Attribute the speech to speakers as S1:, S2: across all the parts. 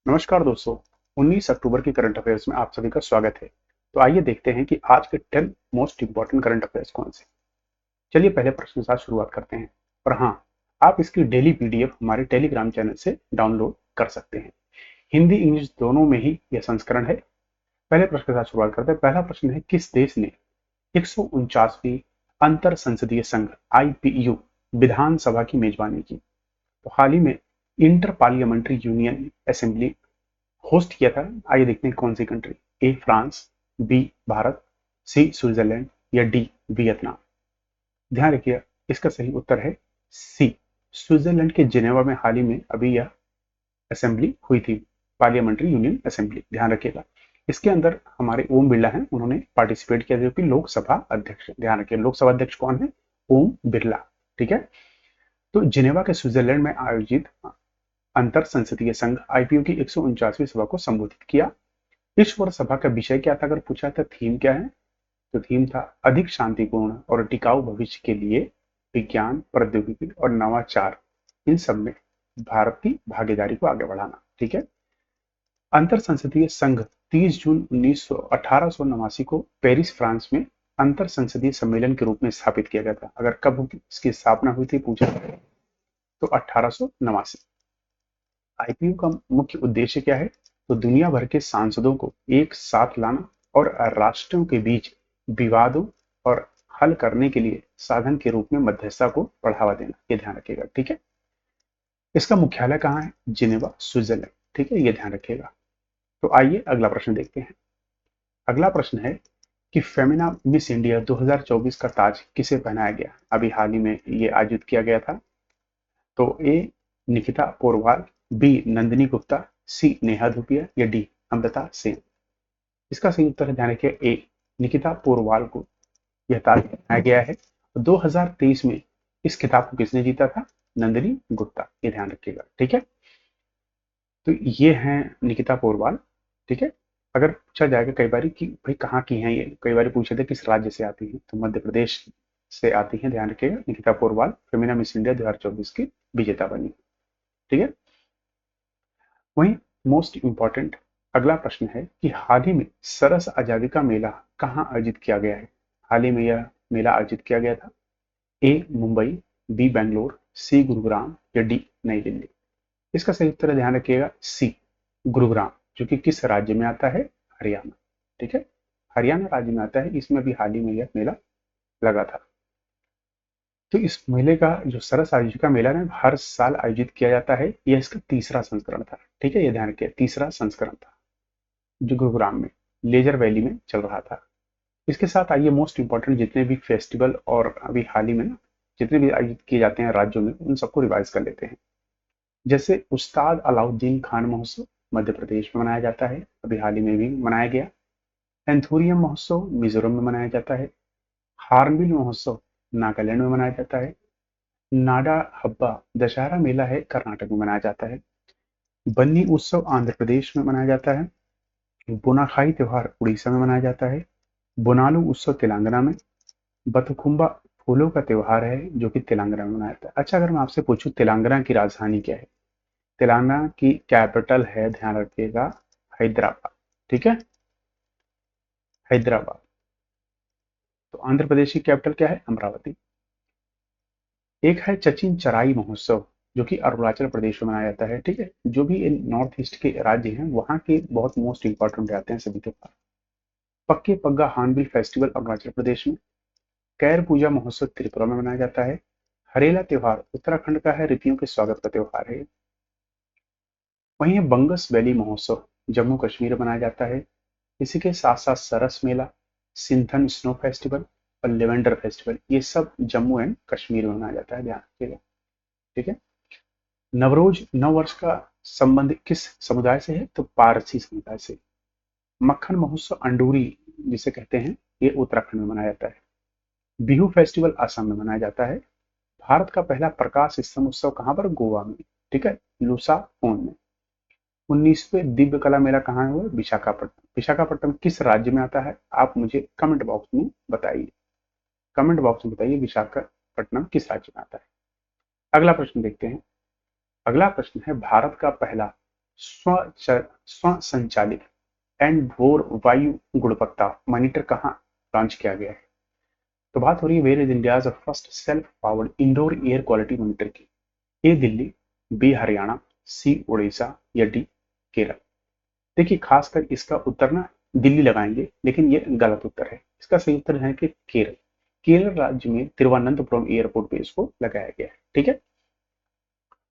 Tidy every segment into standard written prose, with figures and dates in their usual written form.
S1: नमस्कार दोस्तों। 19 अक्टूबर के करंट अफेयर्स में आप सभी का स्वागत है। तो आइए देखते हैं कि आज के 10 मोस्ट इंपॉर्टेंट करंट अफेयर्स कौन से। चलिए पहले प्रश्न के साथ शुरुआत करते हैं। और हाँ, आप इसकी डेली पीडीएफ हमारे टेलीग्राम चैनल से डाउनलोड कर सकते हैं। हिंदी इंग्लिश दोनों में ही यह संस्करण है। पहले प्रश्न के साथ शुरुआत करते हैं। पहला प्रश्न है, किस देश ने 149वीं अंतर संसदीय संघ IPU विधानसभा की मेजबानी की? तो हाल ही में inter parliamentary union assembly host किया था। आइए देखते हैं कौन सी country. A France, B Bharat, C Switzerland या डी वियतनाम। ध्यान रखिए, इसका सही उत्तर है सी, स्विट्जरलैंड के जिनेवा में हाल ही में अभी यह असेंबली हुई थी, पार्लियामेंट्री यूनियन असेंबली। ध्यान रखिएगा, इसके अंदर हमारे ओम बिरला हैं, उन्होंने पार्टिसिपेट किया जो कि लोकसभा अध्यक्ष। ध्यान रखिए, लोकसभा अध्यक्ष कौन है? ओम बिरला। ठीक है। तो जिनेवा के स्विट्जरलैंड में आयोजित अंतर संसदीय संघ IPU की 149वीं सभा को संबोधित किया। इस वर्ष सभा का विषय क्या था? अगर पूछा था थीम क्या है, तो थीम था अधिक शांतिपूर्ण और टिकाऊ भविष्य के लिए विज्ञान, प्रौद्योगिकी और नवाचार, इन सब में भारत की भागीदारी को आगे बढ़ाना। ठीक है। अंतर संसदीय संघ 30 जून 1889 को पेरिस फ्रांस में अंतर संसदीय सम्मेलन के रूप में स्थापित किया गया था। अगर कब इसकी स्थापना हुई थी पूछा तो 1889। IPU का मुख्य उद्देश्य क्या है? तो दुनिया भर के सांसदों को एक साथ लाना और राष्ट्रों के बीच विवादों और हल करने के लिए साधन के रूप में मध्यस्थता को बढ़ावा देना। ये ध्यान रखिएगा। ठीक है। इसका मुख्यालय कहाँ है? Geneva, Switzerland. ठीक है, ये ध्यान रखिएगा। तो आइए अगला प्रश्न देखते हैं। अगला प्रश्न है कि फेमिना मिस इंडिया 2024 का ताज किसे पहनाया गया? अभी हाल ही में ये आयोजित किया गया था। तो ए निकिता पोरवाल, बी नंदिनी गुप्ता, सी नेहा धूपिया या डी अमृता सेन। इसका सही उत्तर है, ध्यान रखिए, ए निकिता पोरवाल को यह ताज पहनाया गया है। 2023 में इस खिताब को किसने जीता था? नंदिनी गुप्ता। ये ध्यान रखिएगा। ठीक है। तो ये हैं निकिता पोरवाल। ठीक है। अगर पूछा जाएगा कई बार कि भाई कहाँ की हैं ये, कई बार पूछे थे किस राज्य से आती हैं, तो मध्य प्रदेश से आती हैं। ध्यान रखिएगा, निकिता पोरवाल फेमिना मिस इंडिया 2024 की विजेता बनी। ठीक है। वहीं मोस्ट इंपॉर्टेंट अगला प्रश्न है कि हाल ही में सरस आजीविका का मेला कहाँ आयोजित किया गया है? हाल ही में यह मेला आयोजित किया गया था। ए मुंबई, बी बेंगलोर, सी गुरुग्राम या डी नई दिल्ली। इसका सही उत्तर है, ध्यान रखिएगा, सी गुरुग्राम, जो कि किस राज्य में आता है? हरियाणा। ठीक है, हरियाणा राज्य में आता है। इसमें भी हाल ही में यह मेला लगा था। तो इस मेले का जो सरस आजीविका मेला है हर साल आयोजित किया जाता है। यह इसका तीसरा संस्करण था। ठीक है, ये ध्यान रखिए, तीसरा संस्करण था जो गुरुग्राम में लेजर वैली में चल रहा था। इसके साथ आइए मोस्ट इंपॉर्टेंट जितने भी फेस्टिवल और अभी हाल ही में ना जितने भी आयोजित किए जाते हैं राज्यों में, उन सबको रिवाइज कर लेते हैं। जैसे उस्ताद अलाउद्दीन खान महोत्सव मध्य प्रदेश में मनाया जाता है, अभी हाल ही में भी मनाया गया। एंथोरियम महोत्सव मिजोरम में मनाया जाता है। हार्नबिल महोत्सव नागालैंड में मनाया जाता है। नाडा हब्बा दशहरा मेला है, कर्नाटक में मनाया जाता है। बन्नी उत्सव आंध्र प्रदेश में मनाया जाता है। बोनाखाई त्योहार उड़ीसा में मनाया जाता है। बोनालू उत्सव तेलंगाना में। बथुकुंबा फूलों का त्योहार है जो कि तेलंगाना में मनाया जाता है। अच्छा, अगर मैं आपसे पूछूं तेलंगाना की राजधानी क्या है? तेलंगाना की कैपिटल है, ध्यान रखिएगा, हैदराबाद। ठीक है, हैदराबाद। तो आंध्र प्रदेश की कैपिटल क्या है? अमरावती। एक है चचिन चराई महोत्सव जो कि अरुणाचल प्रदेश में मनाया जाता है। ठीक है, जो भी नॉर्थ ईस्ट के राज्य हैं वहां के बहुत मोस्ट इंपॉर्टेंट रहते हैं सभी त्योहार। पक्के पग्गा हार्नबिल फेस्टिवल अरुणाचल प्रदेश में। कैर पूजा महोत्सव त्रिपुरा में मनाया जाता है। हरेला त्योहार उत्तराखंड का है, ऋतियों के स्वागत का त्योहार है। वहीं है बंगस वैली महोत्सव जम्मू कश्मीर में मनाया जाता है। इसी के साथ साथ सरस मेला, सिंथन स्नो फेस्टिवल और लेवेंडर फेस्टिवल, ये सब जम्मू एंड कश्मीर में मनाया जाता है। ध्यान रखिएगा। ठीक है। नवरोज नव वर्ष का संबंध किस समुदाय से है? तो पारसी समुदाय से। मक्खन महोत्सव अंडूरी जिसे कहते हैं, ये उत्तराखंड में मनाया जाता है। बिहू फेस्टिवल असम में मनाया जाता है। भारत का पहला प्रकाश स्तंभ उत्सव कहाँ पर? गोवा में। ठीक है, लुसाफोन में। 19वें दिव्य कला मेला कहाँ हुआ? विशाखापट्टनम। विशाखापट्टनम किस राज्य में आता है? आप मुझे कमेंट बॉक्स में बताइए। कमेंट बॉक्स में बताइए विशाखापट्टनम किस राज्य में आता है। अगला प्रश्न देखते हैं। अगला प्रश्न है, भारत का पहला स्व संचालित एंडोर वायु गुणवत्ता मॉनिटर कहाँ लॉन्च किया गया है? तो बात हो रही है where is India's first self powered indoor air quality monitor की। A Delhi, B Haryana, C Orissa या डी केरल। देखिए खासकर इसका उत्तर ना दिल्ली लगाएंगे, लेकिन ये गलत उत्तर है। इसका सही उत्तर है कि केरल। केरल राज्य में तिरुवनंतपुरम एयरपोर्ट पे इसको लगाया गया है। ठीक है,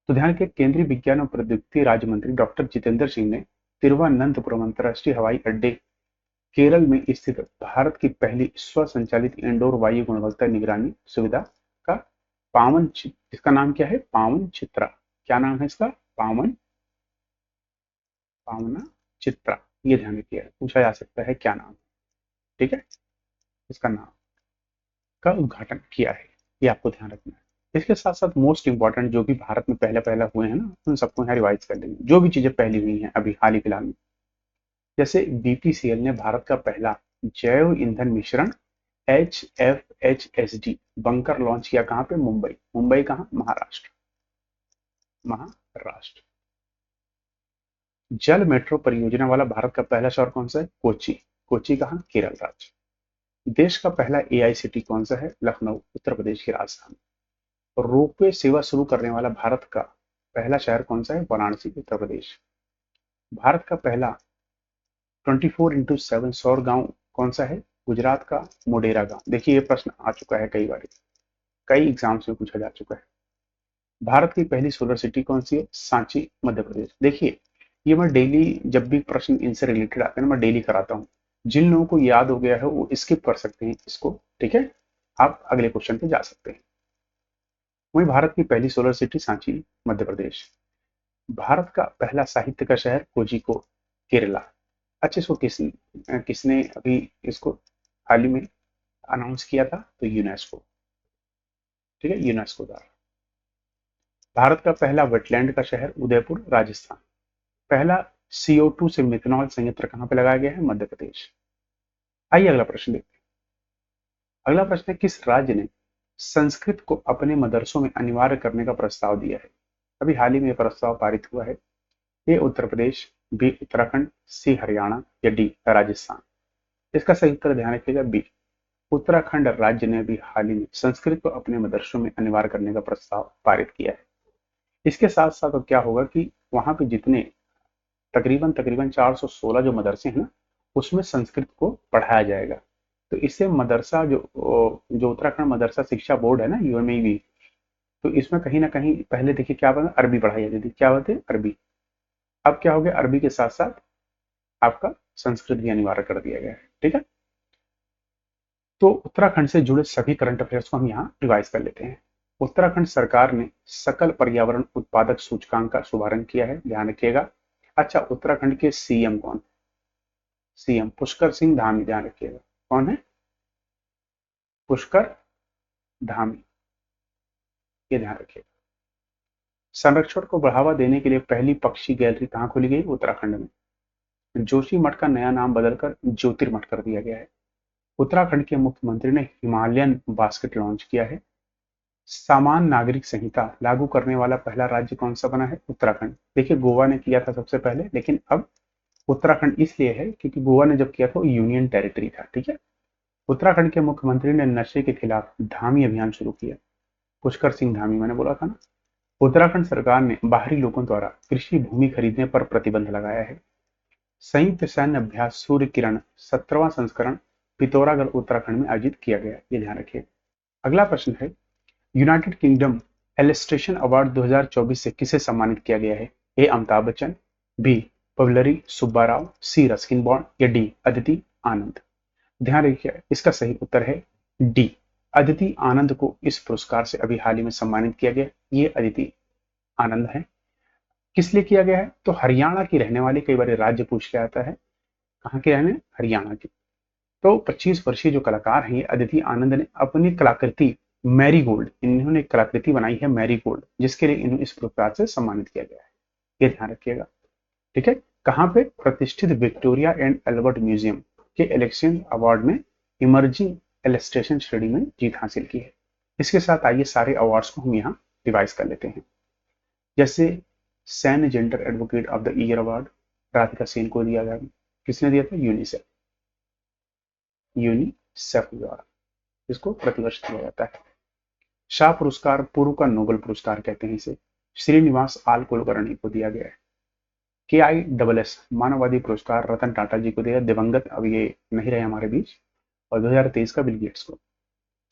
S1: तो ध्यान के केंद्रीय विज्ञान और प्रौद्योगिकी राज्य मंत्री डॉक्टर जितेंद्र सिंह ने तिरुवनंतपुरम अंतर्राष्ट्रीय हवाई अड्डे केरल में स्थित भारत की पहली स्वसंचालित इंडोर वायु गुणवत्ता निगरानी सुविधा का इसका नाम क्या है? पावन चित्रा। क्या नाम है इसका? पावना चित्रा। ये ध्यान रखिए, पूछा जा सकता है क्या नाम है। ठीक है, इसका नाम का उद्घाटन किया है, ये आपको ध्यान रखना है। इसके साथ साथ मोस्ट इंपॉर्टेंट जो भी भारत में पहले पहले हुए हैं ना, उन सबको यहाँ रिवाइज कर लेंगे, जो भी चीजें पहली हुई हैं अभी हाल ही फिलहाल में। जैसे बीपीसीएल ने भारत का पहला जैव ईंधन मिश्रण HFHSD बंकर लॉन्च किया। कहाँ पे? मुंबई। मुंबई कहाँ? महाराष्ट्र। महाराष्ट्र। जल मेट्रो परियोजना वाला भारत का पहला शहर कौन सा है? कोची। कोची कहाँ? केरल राज्य। देश का पहला एआई सिटी कौन सा है? लखनऊ, उत्तर प्रदेश की राजधानी। रोपवे सेवा शुरू करने वाला भारत का पहला शहर कौन सा है? वाराणसी, उत्तर प्रदेश। भारत का पहला 24x7 सौर गांव कौन सा है? गुजरात का मोडेरा गांव। देखिए ये प्रश्न आ चुका है कई बार, कई एग्जाम्स में पूछा जा चुका है। भारत की पहली सोलर सिटी कौन सी है? सांची, मध्य प्रदेश। देखिए ये मैं डेली जब भी प्रश्न इनसे रिलेटेड आते हैं ना, मैं डेली कराता हूँ। जिन लोगों को याद हो गया है वो स्किप कर सकते हैं इसको। ठीक है, आप अगले क्वेश्चन पे जा सकते हैं। वही भारत की पहली सोलर सिटी सांची, मध्य प्रदेश। भारत का पहला साहित्य का शहर कोझिको, केरला। अच्छा, इसको किसने अभी इसको हाल ही में अनाउंस किया था? तो यूनेस्को। ठीक है, यूनेस्को द्वारा। भारत का पहला वेटलैंड का शहर उदयपुर, राजस्थान। पहला CO2 से मिथेनॉल संयंत्र कहां पे लगाया गया है? मध्य प्रदेश। आइए अगला प्रश्न देखते हैं। अगला प्रश्न है, किस राज्य ने संस्कृत को अपने मदरसों में अनिवार्य करने का प्रस्ताव दिया है? अभी हाल ही में यह प्रस्ताव पारित हुआ है। ए उत्तर प्रदेश, बी उत्तराखंड, सी हरियाणा या डी राजस्थान। इसका सही उत्तर ध्यान रखिएगा बी। उत्तराखंड राज्य ने भी हाल ही में संस्कृत को अपने मदरसों में अनिवार्य करने का प्रस्ताव पारित किया है। इसके साथ साथ अब क्या होगा कि वहां पे जितने तकरीबन तकरीबन 416 जो मदरसे हैं ना, उसमें संस्कृत को पढ़ाया जाएगा। तो इससे मदरसा जो उत्तराखंड मदरसा शिक्षा बोर्ड है ना, UMEV, तो इसमें कहीं ना कहीं पहले देखिए क्या बना, अरबी पढ़ाई जाती थी। क्या होते? अरबी। अब क्या हो गया, अरबी के साथ साथ आपका संस्कृत भी अनिवार्य कर दिया गया है। ठीक है, तो उत्तराखंड से जुड़े सभी करंट अफेयर्स को हम यहाँ रिवाइज कर लेते हैं। उत्तराखंड सरकार ने सकल पर्यावरण उत्पादक सूचकांक का शुभारंभ किया है, ध्यान रखिएगा। अच्छा, उत्तराखंड के CM कौन? CM पुष्कर सिंह धामी, ध्यान रखिएगा। कौन है? पुष्कर धामी, ये ध्यान रखिएगा। संरक्षण को बढ़ावा देने के लिए पहली पक्षी गैलरी कहाँ खोली गई? उत्तराखंड में। जोशी मठ का नया नाम बदलकर ज्योतिर्मठ कर दिया गया है। उत्तराखंड के मुख्यमंत्री ने हिमालयन बास्केट लॉन्च किया है। सामान्य नागरिक संहिता लागू करने वाला पहला राज्य कौन सा बना है? उत्तराखंड। देखिए गोवा ने किया था सबसे पहले, लेकिन अब उत्तराखंड इसलिए है क्योंकि गोवा ने जब किया था वो यूनियन टेरिटरी था। ठीक है, उत्तराखंड के मुख्यमंत्री ने नशे के खिलाफ धामी अभियान शुरू किया। पुष्कर सिंह धामी, मैंने बोला था ना। उत्तराखंड सरकार ने बाहरी लोगों द्वारा कृषि भूमि खरीदने पर प्रतिबंध लगाया है। संयुक्त सैन्य अभ्यास सूर्य किरण 17वां संस्करण पिथौरागढ़ उत्तराखंड में आयोजित किया गया, ये ध्यान रखिए। अगला प्रश्न है, यूनाइटेड किंगडम एलिस्ट्रेशन अवार्ड 2024 से किसे सम्मानित किया गया है? ए अमिताभ बच्चन, बी पवलरी सुब्बाराव, सी रस्किन बॉन्ड या डी अदिति आनंद। ध्यान रखिए, इसका सही उत्तर है डी अदिति आनंद को इस पुरस्कार से अभी हाल ही में सम्मानित किया गया। ये अदिति आनंद है। किस लिए किया गया है? तो हरियाणा की रहने वाली, कई बार राज्य पूछ के आता है, कहाँ के रहने? हरियाणा की। तो 25 वर्षीय जो कलाकार हैं, ये अदिति आनंद ने अपनी कलाकृति मैरीगोल्ड, इन्होंने एक कलाकृति बनाई है मैरीगोल्ड, जिसके लिए इन्हें इस पुरस्कार से सम्मानित किया गया है, ये ध्यान रखिएगा। ठीक है, कहाँ पे? प्रतिष्ठित विक्टोरिया एंड अल्बर्ट म्यूजियम के इलेक्शन अवार्ड में इमर्जिंग इलस्ट्रेशन श्रेणी में जीत हासिल की है। इसके साथ आइए सारे अवार्ड्स को हम यहाँ रिवाइज कर लेते हैं। जैसे सैन gender advocate of the year award Radhika Sen को दिया गया। किसने दिया था? यूनिसेफ। यूनिसेफ द्वारा इसको प्रतिवर्ष दिया जाता है। शाह पुरस्कार पूर्व का नोबेल पुरस्कार कहते हैं इसे। श्रीनिवास आल कुलकर्णी को दिया गया है। KISS मानववादी पुरस्कार रतन टाटा जी को दिया, दिवंगत अब ये नहीं रहे हमारे बीच। और 2023 का बिल गेट्स को।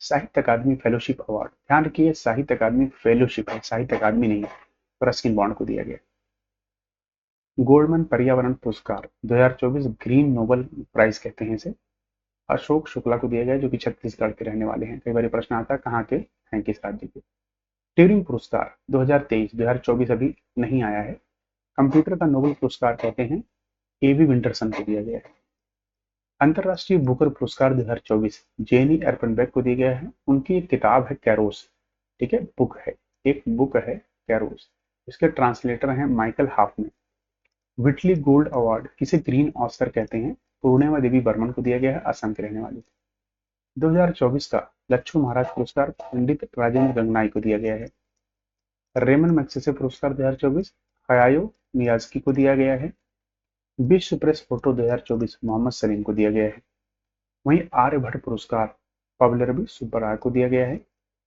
S1: साहित्य अकादमी फेलोशिप अवार्ड, ध्यान रखिए साहित्य अकादमी फेलोशिप है, साहित्य अकादमी नहीं है, रस्किन बॉन्ड को दिया गया। गोल्डमैन पर्यावरण पुरस्कार 2024 ग्रीन नोबेल प्राइज कहते हैं इसे, अशोक शुक्ला को दिया गया जो कि छत्तीसगढ़ के रहने वाले हैं। कई बार प्रश्न आता है कहाँ के हैं, किस राज्य के। ट्यूरिंग पुरस्कार 2023-2024 अभी नहीं आया है, कंप्यूटर का नोबेल पुरस्कार कहते हैं एवी विंटरसन को दिया गया है। अंतरराष्ट्रीय बुकर पुरस्कार 2024 जेनी एर्पनबेक को दिया गया है। उनकी एक किताब है कैरोस, ठीक है, बुक है, एक बुक है कैरोस, इसके ट्रांसलेटर हैं माइकल हाफमैन। विटली गोल्ड अवार्ड किसे ग्रीन ऑस्कर कहते हैं, पूर्णिमा देवी बर्मन को दिया गया है, असम के रहने वाली। 2024 का लच्छू महाराज पुरस्कार पंडित राजेंद्र गंगनाई को दिया गया है। रेमन मैग्सेसे पुरस्कार 2024 हयायो मियाज़की को दिया गया है। विश्व प्रेस फोटो 2024 मोहम्मद सलीम को दिया गया है। वहीं आर्यभट्ट पुरस्कार पवलरबी सुब्बाराय को दिया गया है।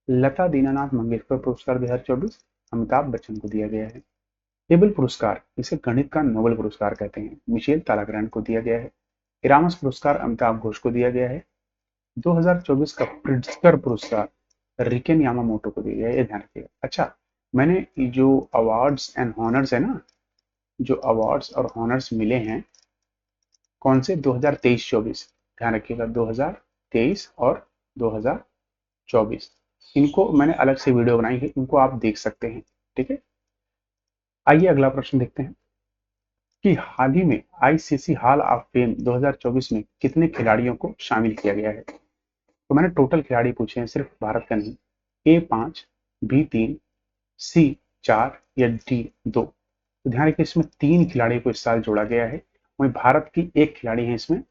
S1: लता दीनानाथ मंगेशकर पुरस्कार 2024 अमिताभ बच्चन को दिया गया है। टेबल पुरस्कार इसे गणित का नोबेल पुरस्कार कहते हैं, मिशेल तालाग्रैंड को दिया गया है। इरामस पुरस्कार अमिताभ घोष को दिया गया है। 2024 का प्रिट्जकर पुरस्कार रिकेन यामामोटो को दिया गया है, ये ध्यान रखिएगा। अच्छा, मैंने जो अवार्ड्स एंड हॉनर्स है ना, जो अवार्ड्स और हॉनर्स मिले हैं कौन से 2023-24, ध्यान रखिएगा 2023 और 2024, इनको मैंने अलग से वीडियो बनाई है, इनको आप देख सकते हैं, ठीक है। आइए अगला प्रश्न देखते हैं कि हाल ही में ICC हॉल ऑफ फेम 2024 में कितने खिलाड़ियों को शामिल किया गया है। तो मैंने टोटल खिलाड़ी पूछे हैं, सिर्फ भारत का नहीं। A5, B3, C4 या D2। तो ध्यान रखिए इसमें 3 खिलाड़ी को इस साल जोड़ा गया है। वहीं भारत की एक खिलाड़ी है इसमें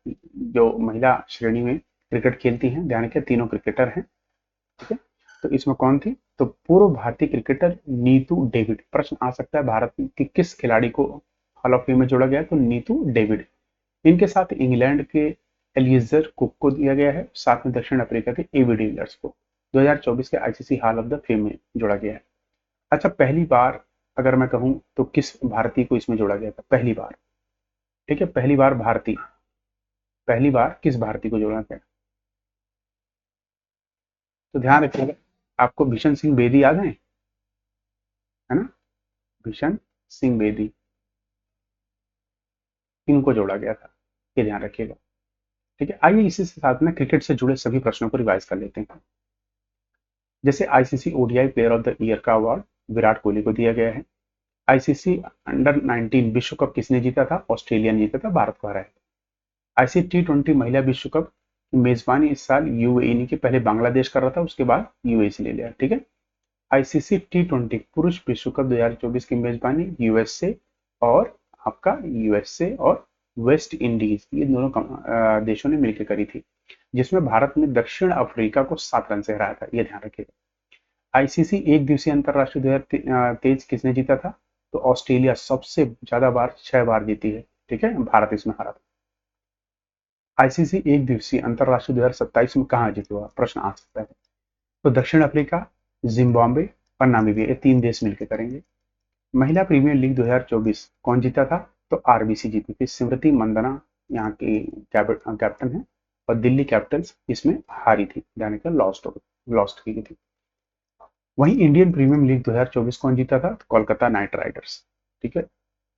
S1: जो महिला श्रेणी में क्रिकेट खेलती हैं, ध्यान रखिए तीनों क्रिकेटर हैं, ठीक है। तो इसमें कौन थी, तो पूर्व भारतीय क्रिकेटर नीतू डेविड। प्रश्न आ सकता है भारत की किस खिलाड़ी को हॉल ऑफ फेम में जोड़ा गया है, तो नीतू डेविड। इनके साथ इंग्लैंड के एलिएजर कुक को दिया गया है, साथ में दक्षिण अफ्रीका के एबी डिविलियर्स को 2024 के ICC hall of the fame में जोड़ा गया है। अच्छा, पहली बार अगर मैं कहूं तो किस भारतीय को इसमें जोड़ा गया था, पहली बार, ठीक है, पहली बार भारतीय, पहली बार किस भारतीय को जोड़ा गया। तो ध्यान रखिएगा, आपको भीषण सिंह बेदी याद है ना, भीषण सिंह बेदी, इनको जोड़ा गया था, ये ध्यान रखिएगा, ठीक है। आइए इसी के साथ में क्रिकेट से जुड़े सभी प्रश्नों को रिवाइज कर लेते हैं। जैसे ICC ODI player of the year का अवार्ड विराट कोहली को दिया गया है। ICC अंडर-19 विश्व कप किसने जीता था, ऑस्ट्रेलिया ने जीता था, भारत को हराया। ICC T20 महिला विश्व कप की मेजबानी इस साल UAE ने की, पहले बांग्लादेश कर रहा था, उसके बाद UAE से ले लिया, ठीक है। ICC T20 पुरुष विश्व कप 2024 की मेजबानी USA और आपका USA और वेस्ट इंडीज, ये दोनों देशों ने मिलकर करी थी, जिसमें भारत ने दक्षिण अफ्रीका को 7 रन से हराया था, ये ध्यान रखिएगा। ICC एक दिवसीय अंतरराष्ट्रीय 2023 किसने जीता था, तो ऑस्ट्रेलिया सबसे ज्यादा बार 6 बार जीती है, ठीक है, भारत इसमें हारा था। ICC एक दिवसीय अंतरराष्ट्रीय 2027 में कहाँ जीता हुआ, प्रश्न आ सकता है। तो दक्षिण अफ्रीका, जिम्बाब्वे और नामीबिया, ये 3 देश मिलकर करेंगे। महिला प्रीमियर लीग 2024 कौन जीता था, तो RBC जीती थी, स्मृति मंदाना यहाँ की कैप्टन है, और दिल्ली कैपिटल्स इसमें हारी थी, यानी कि लॉस्ट की थी। वहीं इंडियन प्रीमियर लीग 2024 कौन जीता था, तो कोलकाता नाइट राइडर्स, ठीक है।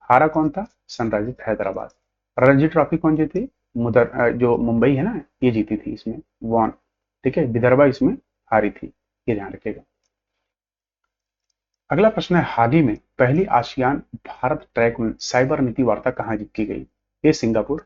S1: हारा कौन था, सनराइजर्स हैदराबाद। रणजी ट्रॉफी कौन जीती, जो मुंबई है ना, ये जीती थी इसमें, वॉन, ठीक है, विदर्भा इसमें हारी थी, ये ध्यान रखिएगा। अगला प्रश्न है, हाल ही में पहली आसियान भारत ट्रैक साइबर नीति वार्ता कहाँ की गई, ए सिंगापुर,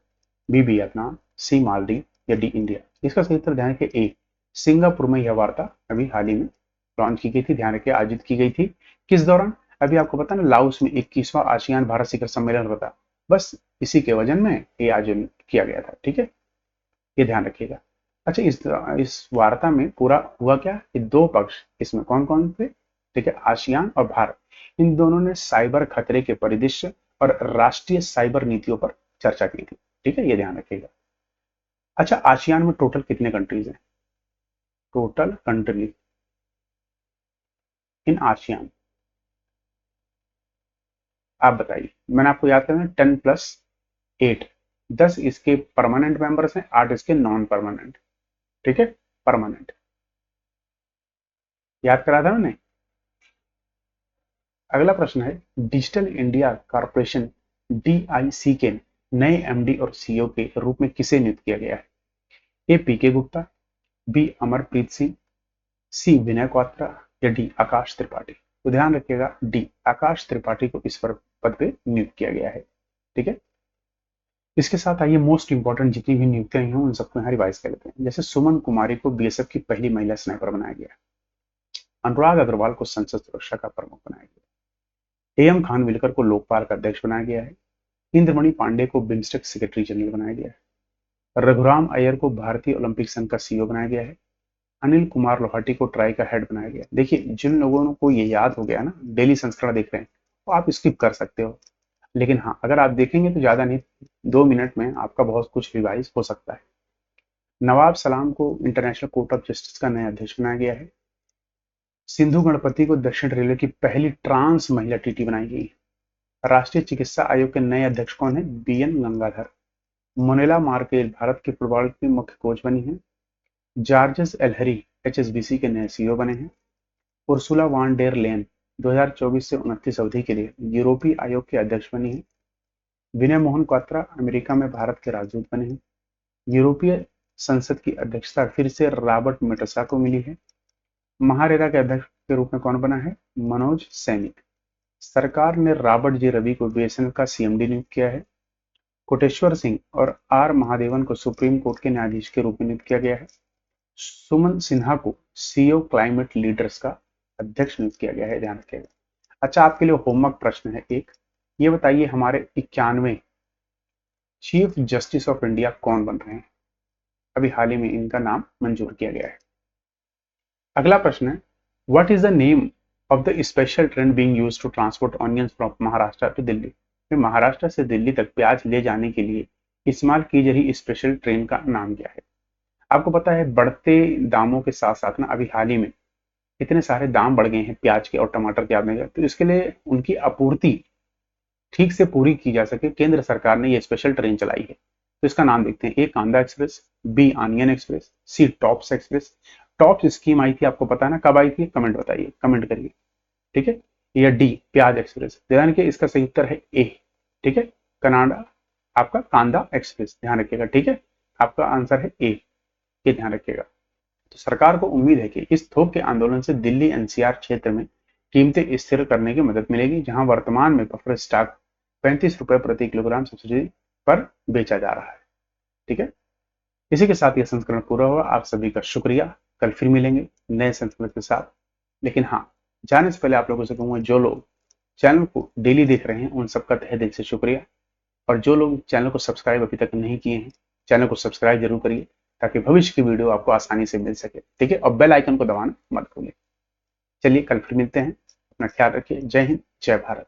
S1: बी वियतनाम, सी मालदीव या डी इंडिया। इसका सही उत्तर ध्यान रखिए ए सिंगापुर में यह वार्ता अभी हाल ही में लॉन्च की गई थी, ध्यान रखिए आयोजित की गई थी। किस दौरान, अभी आपको पता ना लाओस में 21वां आसियान भारत शिखर सम्मेलन होता, बस इसी के वजन में ये आयोजन किया गया था, ठीक है, ये ध्यान रखिएगा। अच्छा, इस वार्ता में पूरा हुआ क्या कि 2 पक्ष, इसमें कौन कौन थे, ठीक है, आसियान और भारत, इन दोनों ने साइबर खतरे के परिदृश्य और राष्ट्रीय साइबर नीतियों पर चर्चा की थी। ठीक है, ये ध्यान रखिएगा। अच्छा, आसियान में टोटल कितने कंट्रीज हैं? टोटल कंट्री इन आसियान, आप बताइए। मैंने आपको याद करना 10+8, 10 इसके परमानेंट मेंबर्स हैं, 8 इसके नॉन परमानेंट। ठीक है, परमानेंट याद करा था मैंने। अगला प्रश्न है, डिजिटल इंडिया कॉर्पोरेशन डीआईसी के नए एमडी और सीईओ के रूप में किसे नियुक्त किया गया है? ए पी के गुप्ता, बी अमरप्रीत सिंह, सी विनय क्वात्रा या डी आकाश त्रिपाठी। तो ध्यान रखिएगा, डी आकाश त्रिपाठी को इस पद पे नियुक्त किया गया है। ठीक है, इसके साथ आइए मोस्ट इंपॉर्टेंट जितनी भी नियुक्तियां हैं उन सबको यहाँ रिवाइज कर लेते हैं। जैसे सुमन कुमारी को बीएसएफ की पहली महिला स्नाइपर बनाया गया, अनुराग अग्रवाल को संसद सुरक्षा का प्रमुख बनाया गया, एएम खानविलकर को लोकपाल का अध्यक्ष बनाया गया है, इंद्रमणि पांडे को बिम्स्टेक सेक्रेटरी जनरल बनाया गया है, रघुराम अय्यर को भारतीय ओलंपिक संघ का सीईओ बनाया गया है, अनिल कुमार लोहाटी को ट्राई का हेड बनाया गया। देखिए, जिन लोगों को ये याद हो गया ना, डेली संस्करण देख रहे हैं, तो आप स्किप कर सकते हो, लेकिन हाँ, अगर आप देखेंगे तो ज्यादा नहीं, 2 मिनट में आपका बहुत कुछ रिवाइज हो सकता है। नवाब सलाम को इंटरनेशनल कोर्ट ऑफ जस्टिस का नया अध्यक्ष बनाया गया है, सिंधु गणपति को दक्षिण रेलवे की पहली ट्रांस महिला टीटी बनाई गई है, राष्ट्रीय चिकित्सा आयोग के नए अध्यक्ष कौन है? बीएन गंगाधर, मोनेला मार्केल भारत के फुटबॉल की मुख्य कोच बनी है, जॉर्जेस एलहरी एचएसबीसी के नए सीईओ बने हैं, उर्सुला वान डेर लेन 2024 से 29 अवधि के लिए यूरोपीय आयोग के अध्यक्ष बनी है, विनय मोहन क्वात्रा अमेरिका में भारत के राजदूत बने हैं, यूरोपीय संसद की अध्यक्षता फिर से रॉबर्ट मेटसा को मिली है, महारेरा के अध्यक्ष के रूप में कौन बना है? मनोज सैनिक, सरकार ने रॉबर्ट जी रवि को बीएसएनएल का सीएमडी नियुक्त किया है, कोटेश्वर सिंह और आर महादेवन को सुप्रीम कोर्ट के न्यायाधीश के रूप में नियुक्त किया गया है, सुमन सिन्हा को सीईओ क्लाइमेट लीडर्स का अध्यक्ष नियुक्त किया गया है, ध्यान रखिएगा। अच्छा, आपके लिए होमवर्क प्रश्न है एक, ये बताइए हमारे 91 चीफ जस्टिस ऑफ इंडिया कौन बन रहे हैं? अभी हाल ही में इनका नाम मंजूर किया गया है। अगला प्रश्न है, what is the name of the special train being used to transport onions from Maharashtra to Delhi? Maharashtra से दिल्ली तक प्याज ले जाने के लिए इस्तेमाल की जा रही स्पेशल ट्रेन का नाम क्या है? आपको पता है, बढ़ते दामों के साथ साथ ना, अभी हाल ही में इतने सारे दाम बढ़ गए हैं प्याज के और टमाटर के, आपने, तो इसके लिए उनकी आपूर्ति ठीक से पूरी की जा सके, केंद्र सरकार ने ये स्पेशल ट्रेन चलाई है। तो इसका नाम देखते हैं, ए कांदा एक्सप्रेस, बी आनियन एक्सप्रेस, सी टॉप्स एक्सप्रेस। टॉप्स स्कीम आई थी, आपको पता है ना, कब आई थी? कमेंट बताइए, कमेंट करिए। ठीक है, या डी प्याज एक्सप्रेस? ध्यान रखिए, इसका सही उत्तर है ए। ठीक है, कनाडा आपका कांदा एक्सप्रेस, ध्यान रखिएगा। ठीक है, आपका आंसर है ए, ये ध्यान रखिएगा। तो सरकार को उम्मीद है कि इस थोक के आंदोलन से दिल्ली एनसीआर क्षेत्र में कीमतें स्थिर करने की मदद मिलेगी, जहां वर्तमान में बफर स्टॉक 35 रुपए प्रति किलोग्राम सब्सिडी पर बेचा जा रहा है। ठीक है, इसी के साथ यह संस्करण पूरा हुआ। आप सभी का शुक्रिया, कल फिर मिलेंगे नए संस्करण के साथ। लेकिन हाँ, जाने से पहले आप लोगों से कहूंगा, जो लोग चैनल को डेली देख रहे हैं उन सबका तहे दिल से शुक्रिया, और जो लोग चैनल को सब्सक्राइब अभी तक नहीं किए हैं, चैनल को सब्सक्राइब जरूर करिए, ताकि भविष्य की वीडियो आपको आसानी से मिल सके। ठीक है, और बेल आइकन को दबाना मत भूलिए। चलिए, कल फिर मिलते हैं, अपना ख्याल रखिए। जय हिंद, जय भारत।